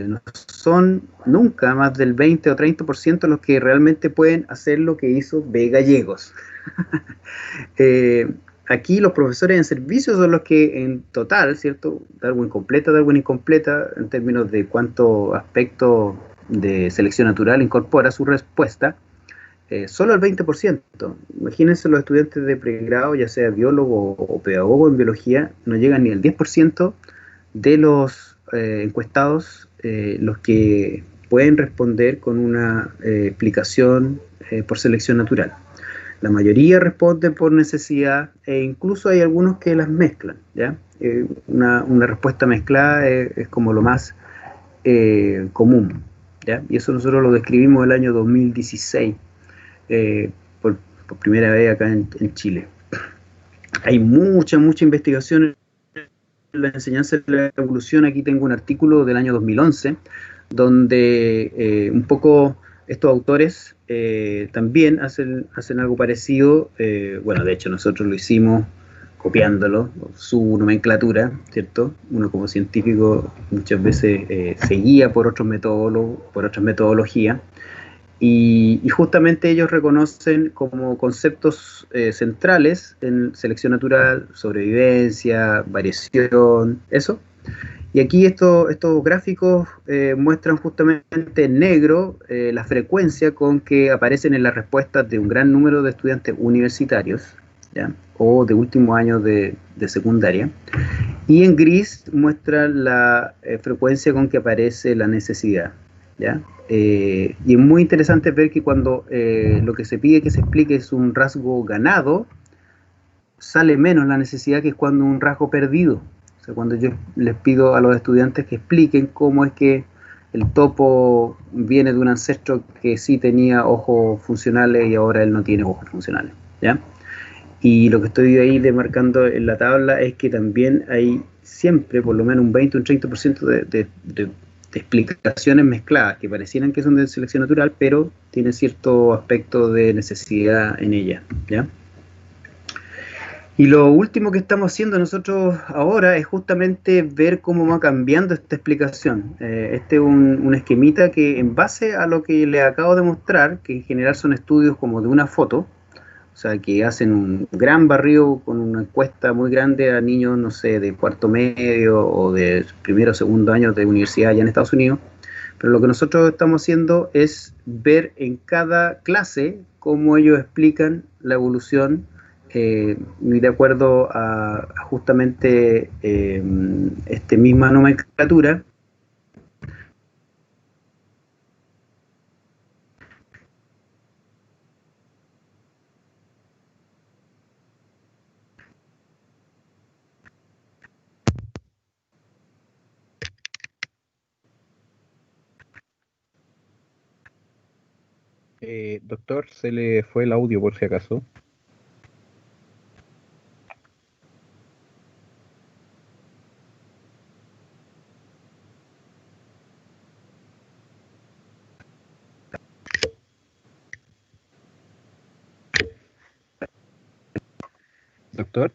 no son nunca más del 20 o 30% los que realmente pueden hacer lo que hizo B. Gallegos. eh, Aquí los profesores en servicio son los que en total, ¿cierto? Darwin completa, Darwin incompleta, en términos de cuánto aspecto de selección natural incorpora su respuesta, solo el 20%. Imagínense los estudiantes de pregrado, ya sea biólogo o pedagogo en biología, no llegan ni al 10% de los encuestados los que pueden responder con una explicación por selección natural. La mayoría responden por necesidad e incluso hay algunos que las mezclan, ¿ya? Una respuesta mezclada es como lo más común, ¿ya? Y eso nosotros lo describimos el año 2016 eh, por, por, primera vez acá en Chile. Hay mucha investigación en la enseñanza de la evolución. Aquí tengo un artículo del año 2011 donde un poco estos autores también hacen algo parecido. Bueno, de hecho nosotros lo hicimos copiándolo, su nomenclatura, ¿cierto? Uno como científico muchas veces se guía por otros metodólogos, por otras metodologías, y justamente ellos reconocen como conceptos centrales en selección natural, sobrevivencia, variación, eso. Y aquí estos gráficos muestran justamente en negro la frecuencia con que aparecen en las respuestas de un gran número de estudiantes universitarios, ¿ya? O de últimos años de secundaria. Y en gris muestra la frecuencia con que aparece la necesidad, ¿ya? Y es muy interesante ver que cuando lo que se pide que se explique es un rasgo ganado, sale menos la necesidad que es cuando un rasgo perdido. O sea, cuando yo les pido a los estudiantes que expliquen cómo es que el topo viene de un ancestro que sí tenía ojos funcionales y ahora él no tiene ojos funcionales, ¿ya? Y lo que estoy ahí demarcando en la tabla es que también hay siempre por lo menos un 20 o un 30% de explicaciones mezcladas que parecieran que son de selección natural, pero tienen cierto aspecto de necesidad en ella, ¿ya? Y lo último que estamos haciendo nosotros ahora es justamente ver cómo va cambiando esta explicación. Este es un esquemita que en base a lo que les acabo de mostrar, que en general son estudios como de una foto, o sea, que hacen un gran barrido con una encuesta muy grande a niños, no sé, de cuarto medio o de primero o segundo año de universidad allá en Estados Unidos. Pero lo que nosotros estamos haciendo es ver en cada clase cómo ellos explican la evolución y de acuerdo a justamente esta misma nomenclatura. Doctor, se le fue el audio por si acaso. Doctor.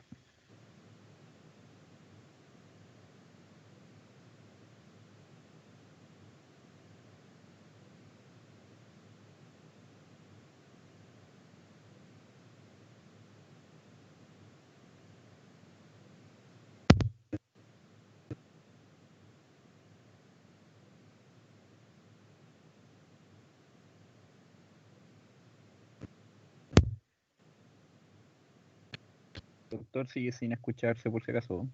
Doctor, sigue sin escucharse por si acaso.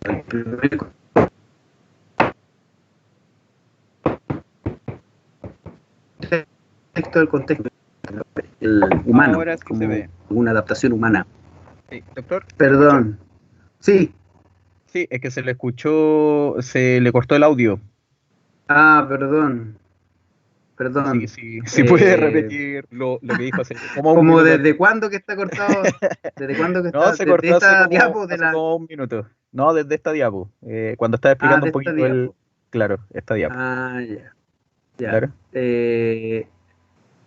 el primer contexto del contexto, el humano, Ahora sí como se ve. una adaptación humana. Sí, doctor. Perdón. Sí. Sí, es que se le escuchó, se le cortó el audio. Perdón. Sí, Perdón. sí, sí puede repetir lo que dijo hace como un ¿Como minuto desde atrás. cuándo que está cortado? ¿Desde cuándo que No, está? se ¿Desde cortó esta diapo? hace como un minuto. No, desde esta diapo. Cuando estaba explicando De un esta poquito diapo. claro, esta diapo. Ya. Ya. Claro.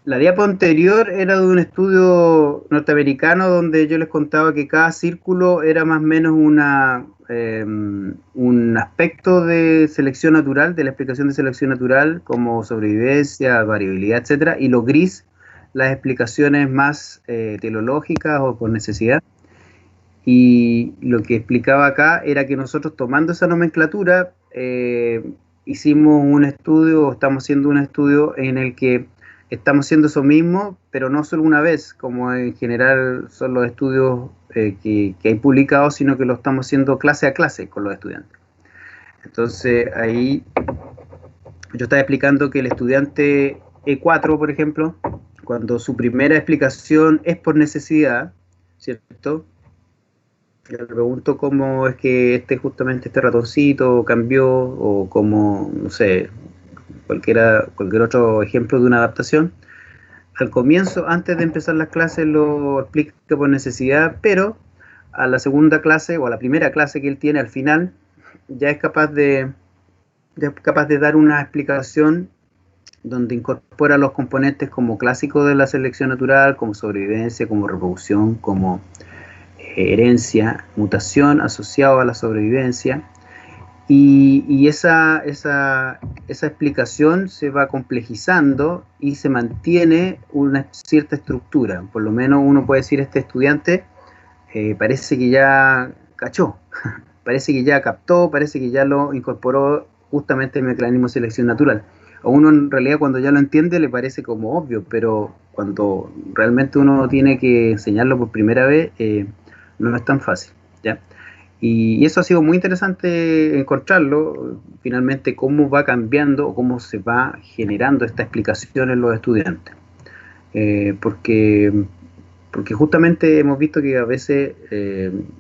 La diapo anterior era de un estudio norteamericano donde yo les contaba que cada círculo era más o menos un aspecto de selección natural, de la explicación de selección natural, como sobrevivencia, variabilidad, etcétera, y lo gris, las explicaciones más teleológicas o por necesidad. Y lo que explicaba acá era que nosotros, tomando esa nomenclatura, hicimos un estudio, o estamos haciendo un estudio en el que estamos haciendo eso mismo, pero no solo una vez, como en general son los estudios que hay publicados, sino que lo estamos haciendo clase a clase con los estudiantes. Entonces ahí yo estaba explicando que el estudiante E4, por ejemplo, cuando su primera explicación es por necesidad, ¿cierto? Le pregunto cómo es que justamente este ratoncito cambió, o cómo, no sé, cualquier otro ejemplo de una adaptación. Al comienzo, antes de empezar las clases, lo explica por necesidad, pero a la segunda clase o a la primera clase que él tiene al final, ya es capaz de dar una explicación donde incorpora los componentes como clásicos de la selección natural, como sobrevivencia, como reproducción, como herencia, mutación asociado a la sobrevivencia, y esa explicación se va complejizando y se mantiene una cierta estructura. Por lo menos uno puede decir, este estudiante parece que ya cachó, parece que ya captó, parece que ya lo incorporó justamente el mecanismo de selección natural. A uno en realidad cuando ya lo entiende le parece como obvio, pero cuando realmente uno tiene que enseñarlo por primera vez, no es tan fácil, ¿ya? Y eso ha sido muy interesante encontrarlo, finalmente, cómo va cambiando o cómo se va generando esta explicación en los estudiantes. Porque justamente hemos visto que a veces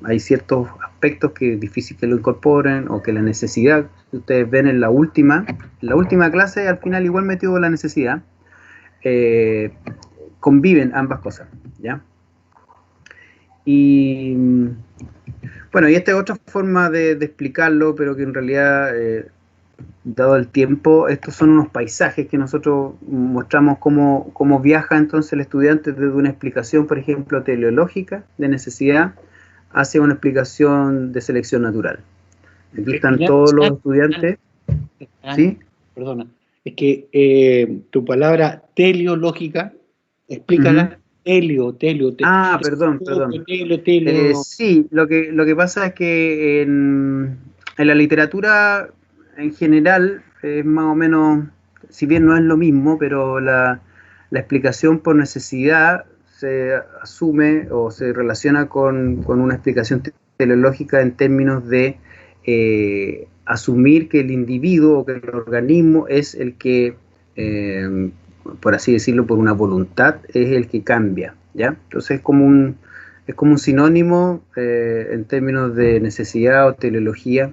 hay ciertos aspectos que es difícil que lo incorporen, o que la necesidad, que ustedes ven en la última clase, al final igual metido la necesidad, conviven ambas cosas, ¿ya? Y bueno, y esta es otra forma de explicarlo, pero que en realidad, dado el tiempo, estos son unos paisajes que nosotros mostramos cómo viaja entonces el estudiante desde una explicación, por ejemplo, teleológica de necesidad hacia una explicación de selección natural. Aquí están todos los estudiantes. ¿Sí? Perdona, es que tu palabra teleológica, explícala. Telio. Perdón. Telio. Sí, lo que pasa es que en la literatura en general es más o menos, si bien no es lo mismo, pero la explicación por necesidad se asume o se relaciona con una explicación teleológica en términos de asumir que el individuo o que el organismo es el que, por así decirlo, por una voluntad, es el que cambia, ¿ya? Entonces es como un sinónimo en términos de necesidad o teleología,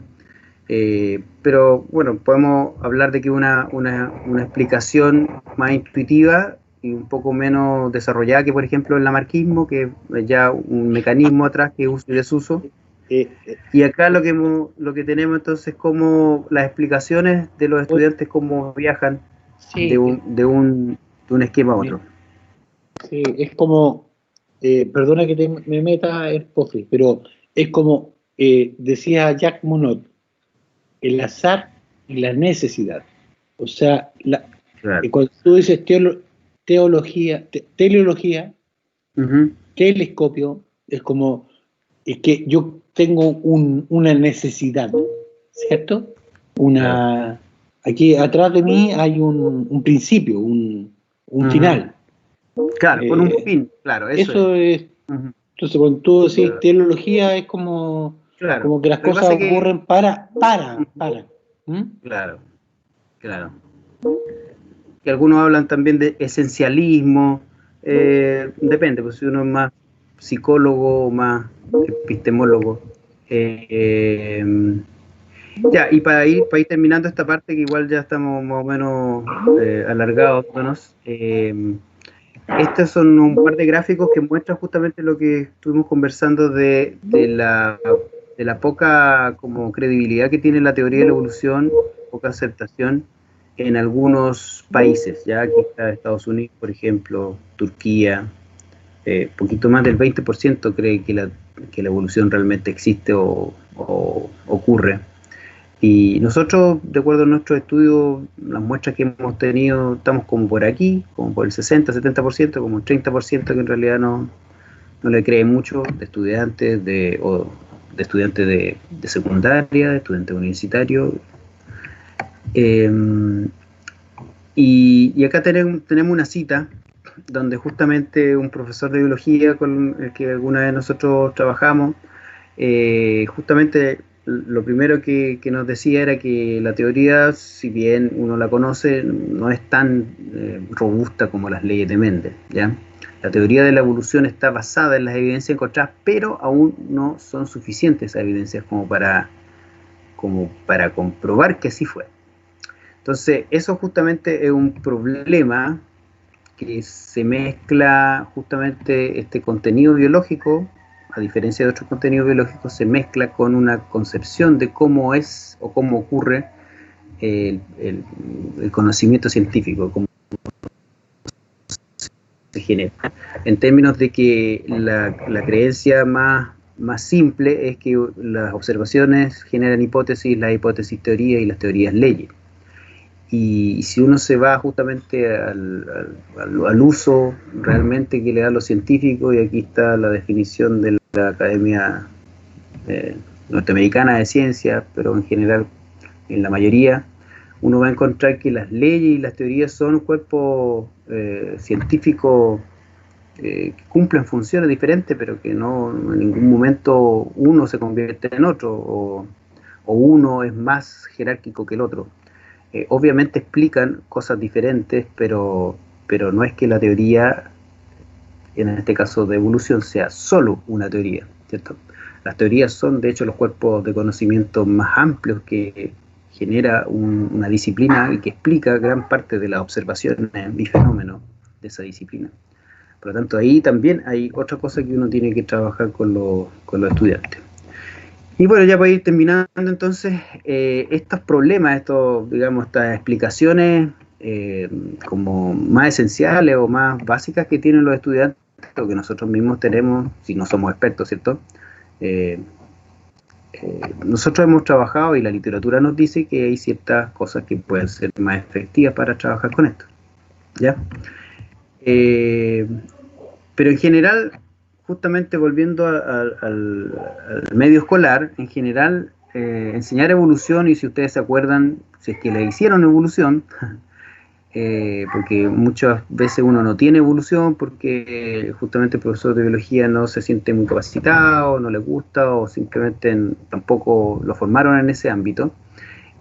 pero bueno, podemos hablar de que una explicación más intuitiva y un poco menos desarrollada que, por ejemplo, el lamarquismo, que es ya un mecanismo atrás que es uso y desuso. Y acá lo que tenemos entonces es como las explicaciones de los estudiantes, cómo viajan de un esquema a otro. Sí, es como, perdona que me meta el pofre, pero es como decía Jacques Monod, el azar y la necesidad. O sea, Claro. cuando tú dices teleología, telescopio, es como, es que yo tengo una necesidad, ¿cierto? Claro. Aquí atrás de mí hay un principio, un final. Claro, con un fin, claro. Eso es. Entonces, cuando tú decís teleología, es como Claro. Como que las cosas ocurren para. ¿Mm? Claro. Que algunos hablan también de esencialismo, depende, pues si uno es más psicólogo o más epistemólogo. Ya, y para ir terminando esta parte, que igual ya estamos más o menos alargados, estos son un par de gráficos que muestran justamente lo que estuvimos conversando de la poca como credibilidad que tiene la teoría de la evolución, poca aceptación en algunos países. Ya aquí está Estados Unidos, por ejemplo, Turquía, poquito más del 20% cree que la evolución realmente existe o ocurre. Y nosotros, de acuerdo a nuestros estudios, las muestras que hemos tenido, estamos como por aquí, como por el 60-70%, como el 30% que en realidad no le cree mucho, de estudiantes, de estudiantes de secundaria, de estudiantes universitarios. Y acá tenemos una cita donde justamente un profesor de biología con el que alguna vez nosotros trabajamos, justamente lo primero que nos decía era que la teoría, si bien uno la conoce, no es tan robusta como las leyes de Mendel, ¿ya? La teoría de la evolución está basada en las evidencias encontradas, pero aún no son suficientes esas evidencias como para comprobar que así fue. Entonces, eso justamente es un problema, que se mezcla justamente este contenido biológico, a diferencia de otros contenidos biológicos, se mezcla con una concepción de cómo es o cómo ocurre el conocimiento científico, cómo se genera. En términos de que la creencia más simple es que las observaciones generan hipótesis, las hipótesis teorías y las teorías leyes. Y si uno se va justamente al uso realmente que le da los científicos, y aquí está la definición de la Academia Norteamericana de Ciencias, pero en general, en la mayoría, uno va a encontrar que las leyes y las teorías son cuerpos científicos que cumplen funciones diferentes, pero que no en ningún momento uno se convierte en otro, o uno es más jerárquico que el otro. Obviamente explican cosas diferentes, pero no es que la teoría, en este caso de evolución, sea solo una teoría, ¿cierto? Las teorías son, de hecho, los cuerpos de conocimiento más amplios que genera una disciplina y que explica gran parte de las observaciones y fenómenos de esa disciplina. Por lo tanto, ahí también hay otra cosa que uno tiene que trabajar con los estudiantes. Y bueno, ya para ir terminando entonces, estos problemas, estas explicaciones como más esenciales o más básicas que tienen los estudiantes, o que nosotros mismos tenemos, si no somos expertos, ¿cierto? Nosotros hemos trabajado, y la literatura nos dice que hay ciertas cosas que pueden ser más efectivas para trabajar con esto, ¿ya? Pero en general, justamente volviendo al medio escolar, en general, enseñar evolución, y si ustedes se acuerdan, si es que le hicieron evolución, porque muchas veces uno no tiene evolución porque justamente el profesor de biología no se siente muy capacitado, no le gusta, o simplemente tampoco lo formaron en ese ámbito.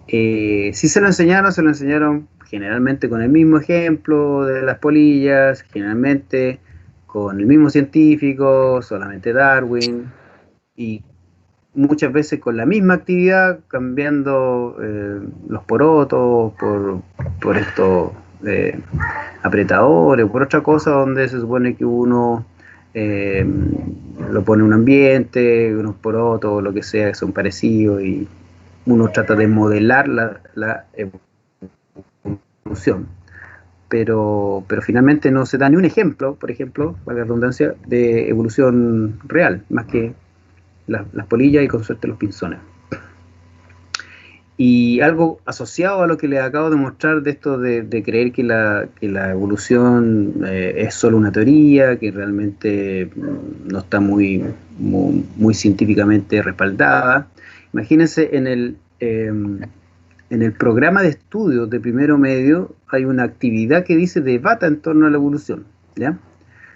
Si se lo enseñaron generalmente con el mismo ejemplo de las polillas, generalmente con el mismo científico, solamente Darwin, y muchas veces con la misma actividad, cambiando los porotos por estos apretadores, por otra cosa, donde se supone que uno lo pone en un ambiente, unos porotos o lo que sea, que son parecidos, y uno trata de modelar la evolución. Pero finalmente no se da ni un ejemplo, por ejemplo, valga la redundancia, de evolución real, más que las polillas y con suerte los pinzones. Y algo asociado a lo que les acabo de mostrar de esto de creer que la evolución es solo una teoría, que realmente no está muy científicamente respaldada. Imagínense, en el programa de estudios de primero medio hay una actividad que dice debata en torno a la evolución, ¿ya?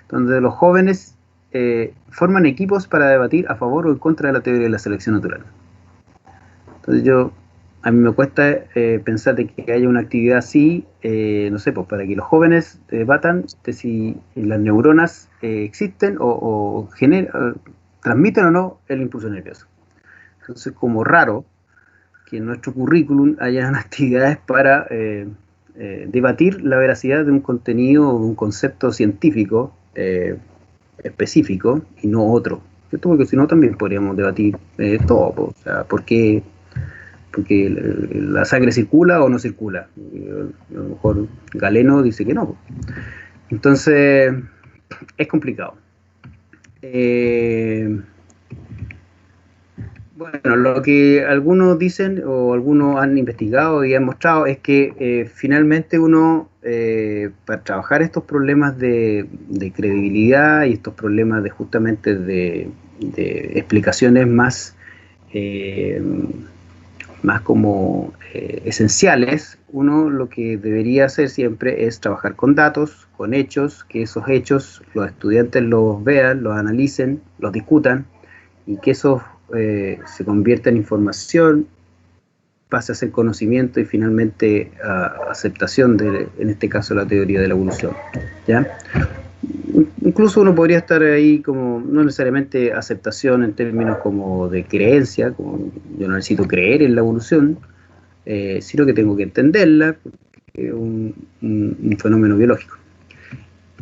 Donde los jóvenes forman equipos para debatir a favor o en contra de la teoría de la selección natural. Entonces a mí me cuesta pensar de que haya una actividad así, no sé, pues para que los jóvenes debatan de si las neuronas existen o transmiten o no el impulso nervioso. Entonces, como raro que en nuestro currículum hayan actividades para debatir la veracidad de un contenido o de un concepto científico específico y no otro, ¿cierto? Porque si no también podríamos debatir todo, o sea, porque la sangre circula o no circula. A lo mejor Galeno dice que no. Entonces es complicado. Bueno, lo que algunos dicen o algunos han investigado y han mostrado es que finalmente uno, para trabajar estos problemas de credibilidad y estos problemas de justamente de explicaciones más como esenciales, uno lo que debería hacer siempre es trabajar con datos, con hechos, que esos hechos los estudiantes los vean, los analicen, los discutan y que esos se convierta en información, pase a ser conocimiento y finalmente a aceptación en este caso, la teoría de la evolución, ¿ya? Incluso uno podría estar ahí como, no necesariamente aceptación en términos como de creencia, como yo no necesito creer en la evolución, sino que tengo que entenderla, porque es un fenómeno biológico.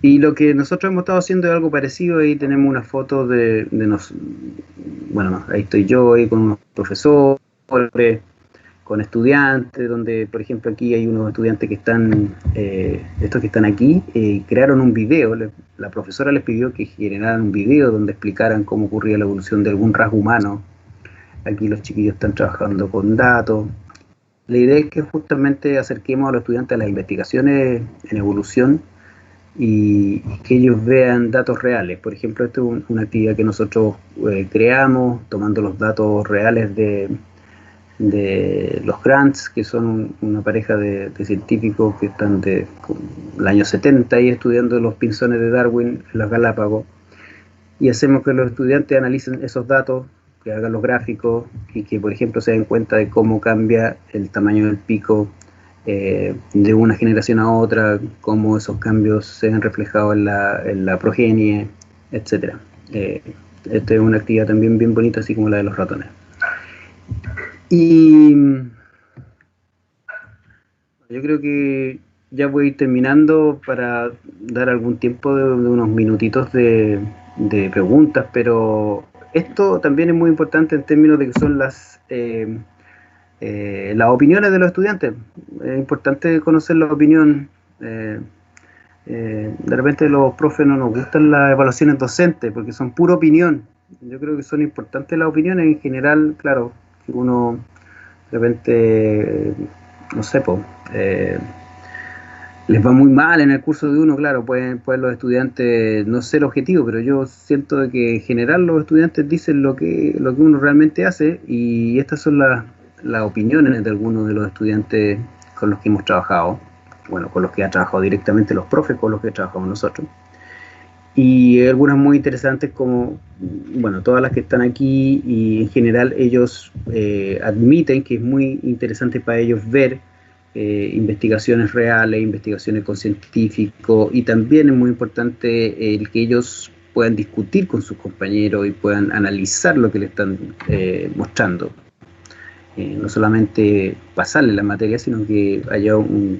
Y lo que nosotros hemos estado haciendo es algo parecido. Ahí tenemos una foto bueno, ahí estoy yo ahí con unos profesores, con estudiantes, donde por ejemplo aquí hay unos estudiantes que están, estos que están aquí, crearon un video. La profesora les pidió que generaran un video donde explicaran cómo ocurría la evolución de algún rasgo humano. Aquí los chiquillos están trabajando con datos. La idea es que justamente acerquemos a los estudiantes a las investigaciones en evolución y que ellos vean datos reales. Por ejemplo, esto es una actividad que nosotros creamos tomando los datos reales de los Grants, que son una pareja de científicos que están del año 70 ahí estudiando los pinzones de Darwin en las Galápagos, y hacemos que los estudiantes analicen esos datos, que hagan los gráficos y que por ejemplo se den cuenta de cómo cambia el tamaño del pico de una generación a otra, cómo esos cambios se ven reflejados en la progenie, etc. Esta es una actividad también bien bonita, así como la de los ratones. Y yo creo que ya voy a ir terminando para dar algún tiempo de unos minutitos de preguntas, pero esto también es muy importante en términos de que son las opiniones de los estudiantes. Es importante conocer la opinión. De repente los profes no nos gustan las evaluaciones docentes porque son pura opinión. Yo creo que son importantes las opiniones en general. Claro, si uno de repente, no sé, les va muy mal en el curso de uno, claro, pueden los estudiantes no ser objetivos, pero yo siento de que en general los estudiantes dicen lo que uno realmente hace, y estas son las opiniones de algunos de los estudiantes con los que hemos trabajado, bueno, con los que han trabajado directamente los profes, con los que trabajamos nosotros, y algunas muy interesantes como, bueno, todas las que están aquí, y en general ellos admiten que es muy interesante para ellos ver investigaciones reales, investigaciones con científicos, y también es muy importante el que ellos puedan discutir con sus compañeros y puedan analizar lo que le están mostrando. No solamente pasarle la materia, sino que haya un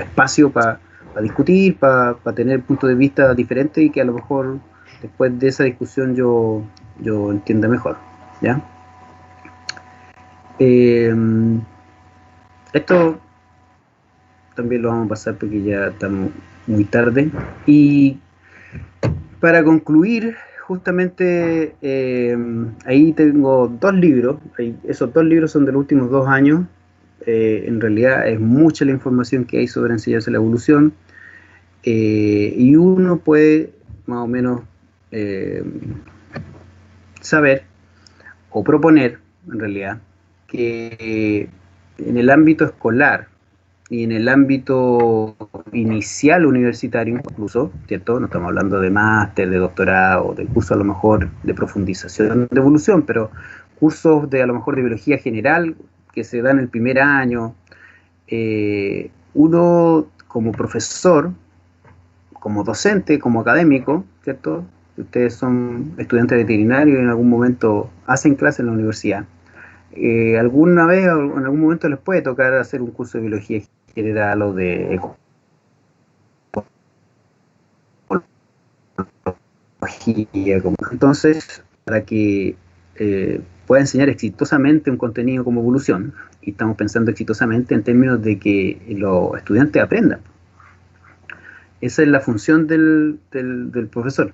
espacio para discutir, para tener puntos de vista diferentes, y que a lo mejor después de esa discusión yo entienda mejor, ¿ya? Esto también lo vamos a pasar porque ya estamos muy tarde. Y para concluir, justamente ahí tengo 2 libros. Esos 2 libros son de los últimos 2 años. En realidad es mucha la información que hay sobre enseñanza de la evolución. Y uno puede más o menos saber o proponer, en realidad, que en el ámbito escolar y en el ámbito inicial universitario incluso, ¿cierto? No estamos hablando de máster, de doctorado, de curso a lo mejor de profundización de evolución, pero cursos de a lo mejor de biología general que se dan el primer año. Uno como profesor, como docente, como académico, ¿cierto? Ustedes son estudiantes veterinarios y en algún momento hacen clase en la universidad. Alguna vez, en algún momento les puede tocar hacer un curso de biología general o de ecología. Entonces, para que pueda enseñar exitosamente un contenido como evolución, y estamos pensando exitosamente en términos de que los estudiantes aprendan. Esa es la función del profesor.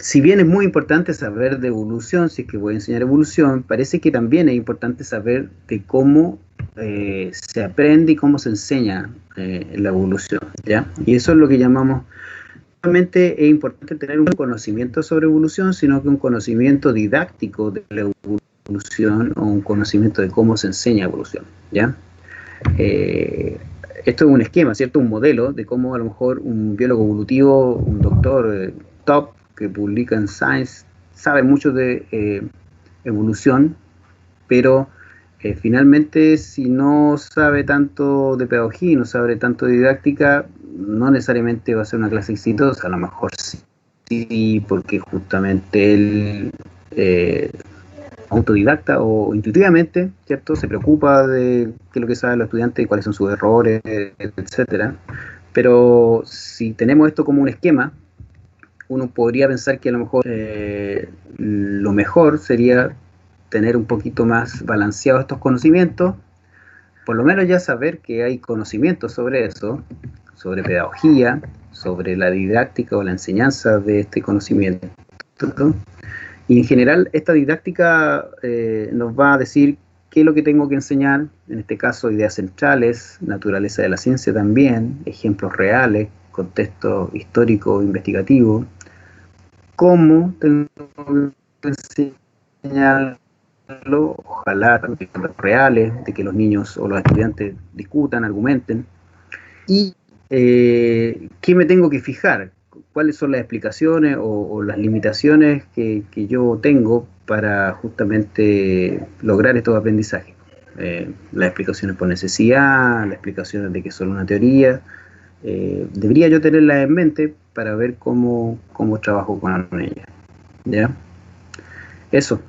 Si bien es muy importante saber de evolución, si es que voy a enseñar evolución, parece que también es importante saber de cómo se aprende y cómo se enseña la evolución, ¿ya? Y eso es lo que llamamos, realmente es importante tener un conocimiento sobre evolución, sino que un conocimiento didáctico de la evolución o un conocimiento de cómo se enseña evolución, ¿ya? Esto es un esquema, ¿cierto? Un modelo de cómo a lo mejor un biólogo evolutivo, un doctor top que publica en Science, sabe mucho de evolución, pero finalmente si no sabe tanto de pedagogía, no sabe tanto de didáctica, no necesariamente va a ser una clase exitosa. A lo mejor sí, porque justamente él autodidacta o intuitivamente, ¿cierto? Se preocupa de qué es lo que saben los estudiantes y cuáles son sus errores, etcétera. Pero si tenemos esto como un esquema, uno podría pensar que a lo mejor lo mejor sería tener un poquito más balanceados estos conocimientos, por lo menos ya saber que hay conocimientos sobre eso, sobre pedagogía, sobre la didáctica o la enseñanza de este conocimiento. Y en general esta didáctica nos va a decir qué es lo que tengo que enseñar, en este caso ideas centrales, naturaleza de la ciencia también, ejemplos reales, contexto histórico, investigativo, cómo tengo que enseñarlo, ojalá también reales, de que los niños o los estudiantes discutan, argumenten, y qué me tengo que fijar, cuáles son las explicaciones o las limitaciones que yo tengo para justamente lograr estos aprendizajes. Las explicaciones por necesidad, las explicaciones de que es solo una teoría, debería yo tenerlas en mente para ver cómo trabajo con ellas, ¿ya? Eso.